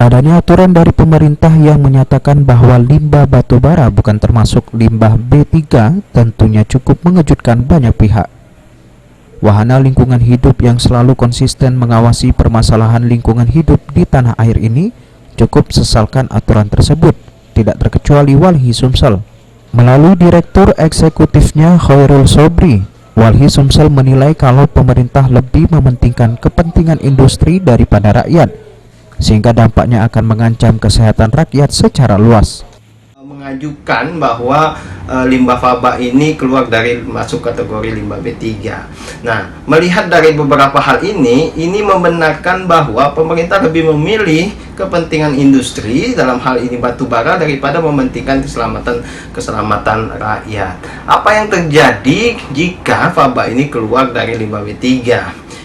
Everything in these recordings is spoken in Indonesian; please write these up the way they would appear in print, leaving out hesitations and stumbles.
Adanya aturan dari pemerintah yang menyatakan bahwa limbah batubara bukan termasuk limbah B3 tentunya cukup mengejutkan banyak pihak. Wahana lingkungan hidup yang selalu konsisten mengawasi permasalahan lingkungan hidup di tanah air ini cukup sesalkan aturan tersebut, tidak terkecuali Walhi Sumsel. Melalui Direktur Eksekutifnya Khairul Sobri, Walhi Sumsel menilai kalau pemerintah lebih mementingkan kepentingan industri daripada rakyat, sehingga dampaknya akan mengancam kesehatan rakyat secara luas. Mengajukan bahwa limbah faba ini keluar dari masuk kategori limbah B3. Nah, melihat dari beberapa hal ini membenarkan bahwa pemerintah lebih memilih kepentingan industri dalam hal ini batubara daripada mementingkan keselamatan rakyat. Apa yang terjadi jika faba ini keluar dari limbah B3?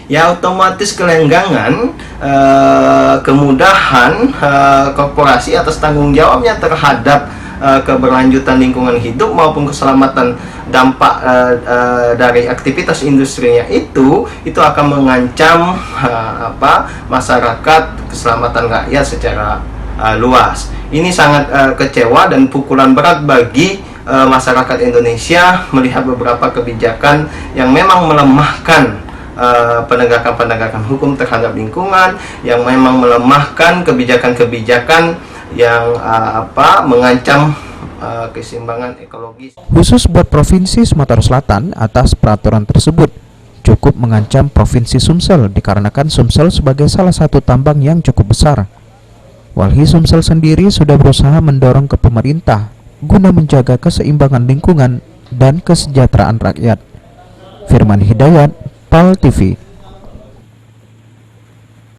Ya, otomatis kelenggangan, kemudahan korporasi atas tanggung jawabnya terhadap keberlanjutan lingkungan hidup maupun keselamatan dampak dari aktivitas industrinya itu akan mengancam masyarakat, keselamatan rakyat secara luas. Ini sangat kecewa dan pukulan berat bagi masyarakat Indonesia melihat beberapa kebijakan yang memang melemahkan penegakan hukum terhadap lingkungan, yang memang melemahkan kebijakan-kebijakan yang mengancam keseimbangan ekologis. Khusus buat Provinsi Sumatera Selatan, atas peraturan tersebut cukup mengancam Provinsi Sumsel dikarenakan Sumsel sebagai salah satu tambang yang cukup besar. Walhi Sumsel sendiri sudah berusaha mendorong ke pemerintah guna menjaga keseimbangan lingkungan dan kesejahteraan rakyat. Firman Hidayat, PAL TV.